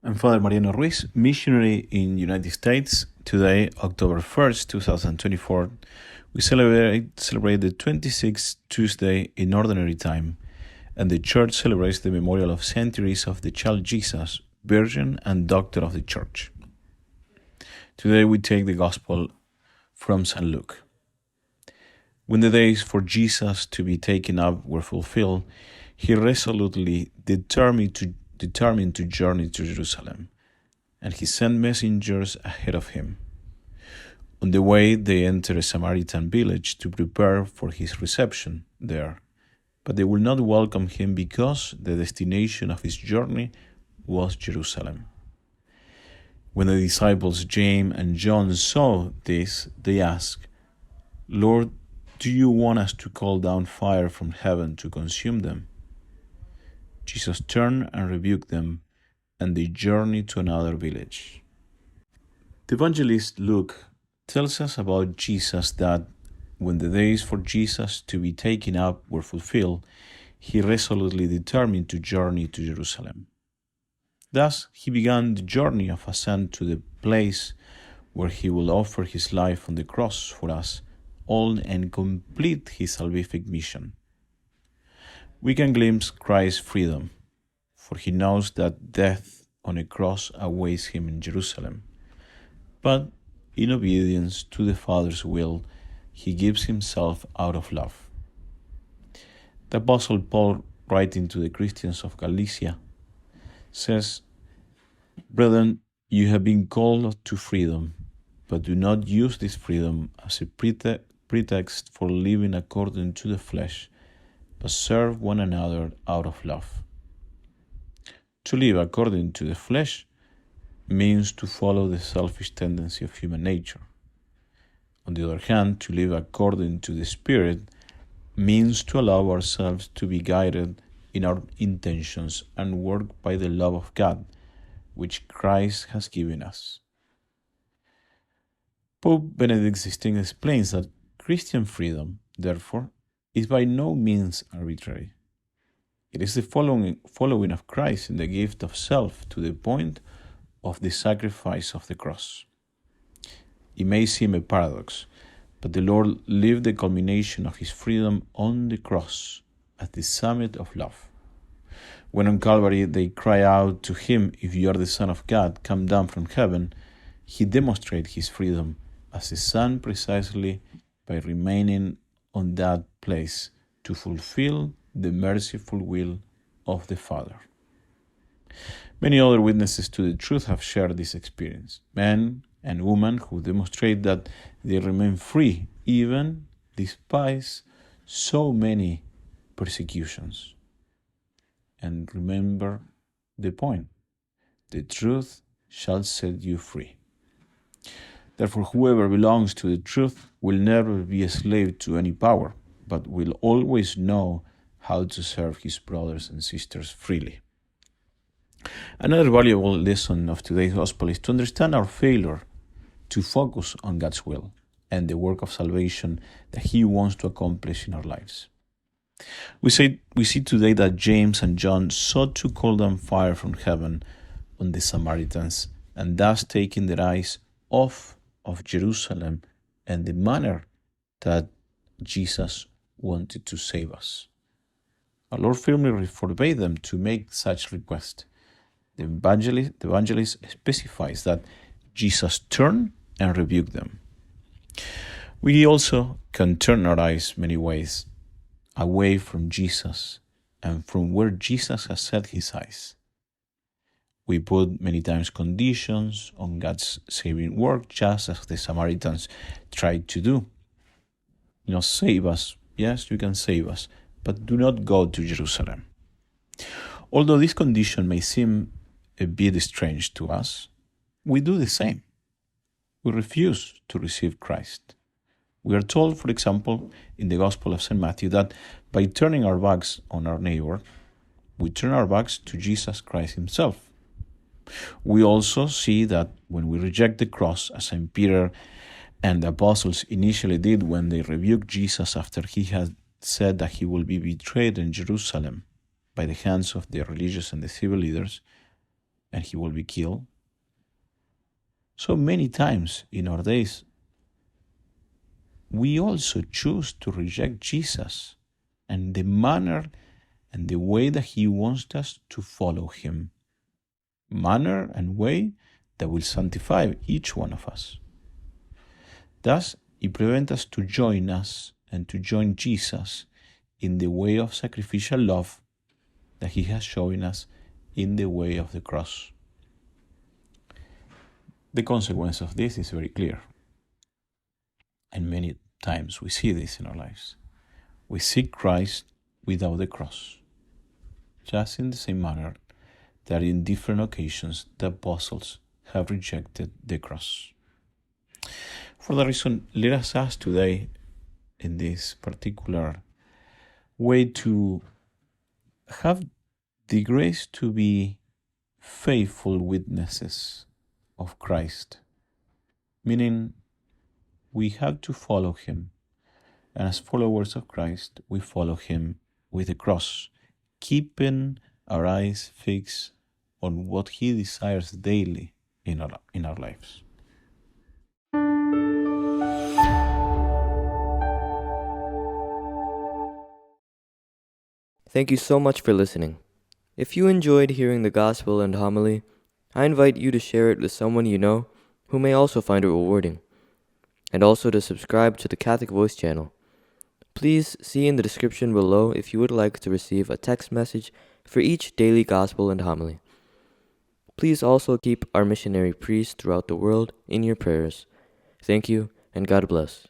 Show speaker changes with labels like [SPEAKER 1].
[SPEAKER 1] I'm Father Mariano Ruiz, missionary in United States. Today, October 1st, 2024, we celebrate the 26th Tuesday in Ordinary Time, and the Church celebrates the memorial of centuries of the child Jesus, Virgin and Doctor of the Church. Today we take the Gospel from St. Luke. When the days for Jesus to be taken up were fulfilled, he resolutely determined to journey to Jerusalem, and he sent messengers ahead of him. On the way, they entered a Samaritan village to prepare for his reception there, but they would not welcome him because the destination of his journey was Jerusalem. When the disciples James and John saw this, they asked, "Lord, do you want us to call down fire from heaven to consume them?" Jesus turned and rebuked them, and they journeyed to another village. The evangelist Luke tells us about Jesus that when the days for Jesus to be taken up were fulfilled, he resolutely determined to journey to Jerusalem. Thus, he began the journey of ascent to the place where he will offer his life on the cross for us all and complete his salvific mission. We can glimpse Christ's freedom, for he knows that death on a cross awaits him in Jerusalem. But in obedience to the Father's will, he gives himself out of love. The Apostle Paul, writing to the Christians of Galatia, says, "Brethren, you have been called to freedom, but do not use this freedom as a pretext for living according to the flesh, but serve one another out of love." To live according to the flesh means to follow the selfish tendency of human nature. On the other hand, to live according to the Spirit means to allow ourselves to be guided in our intentions and work by the love of God, which Christ has given us. Pope Benedict XVI explains that Christian freedom, therefore, is by no means arbitrary. It is the following of Christ in the gift of self to the point of the sacrifice of the cross. It may seem a paradox, but the Lord lived the culmination of his freedom on the cross at the summit of love. When on Calvary they cry out to him, "If you are the Son of God, come down from heaven," he demonstrated his freedom as a son precisely by remaining on that place to fulfill the merciful will of the Father. Many other witnesses to the truth have shared this experience, men and women who demonstrate that they remain free even despite so many persecutions. And remember the point: the truth shall set you free. Therefore, whoever belongs to the truth will never be a slave to any power, but will always know how to serve his brothers and sisters freely. Another valuable lesson of today's gospel is to understand our failure to focus on God's will and the work of salvation that he wants to accomplish in our lives. We see today that James and John sought to call down fire from heaven on the Samaritans, and thus taking their eyes off of Jerusalem and the manner that Jesus wanted to save us. Our Lord firmly forbade them to make such request. The evangelist specifies that Jesus turned and rebuked them. We also can turn our eyes many ways away from Jesus and from where Jesus has set his eyes. We put many times conditions on God's saving work, just as the Samaritans tried to do. Save us. Yes, you can save us, but do not go to Jerusalem. Although this condition may seem a bit strange to us, we do the same. We refuse to receive Christ. We are told, for example, in the Gospel of St. Matthew, that by turning our backs on our neighbor, we turn our backs to Jesus Christ himself. We also see that when we reject the cross, as St. Peter and the apostles initially did when they rebuked Jesus after he had said that he will be betrayed in Jerusalem by the hands of the religious and the civil leaders, and he will be killed. So many times in our days, we also choose to reject Jesus and the manner and the way that he wants us to follow him. Manner and way that will sanctify each one of us. Thus, it prevents us to join us and to join Jesus in the way of sacrificial love that he has shown us in the way of the cross. The consequence of this is very clear. And many times we see this in our lives. We seek Christ without the cross, just in the same manner that in different occasions the apostles have rejected the cross. For that reason, let us ask today, in this particular way, to have the grace to be faithful witnesses of Christ, meaning we have to follow him, and as followers of Christ, we follow him with the cross, keeping our eyes fixed on what he desires daily in our lives.
[SPEAKER 2] Thank you so much for listening. If you enjoyed hearing the gospel and homily, I invite you to share it with someone you know who may also find it rewarding, and also to subscribe to the Catholic Voice channel. Please see in the description below if you would like to receive a text message for each daily gospel and homily. Please also keep our missionary priests throughout the world in your prayers. Thank you, and God bless.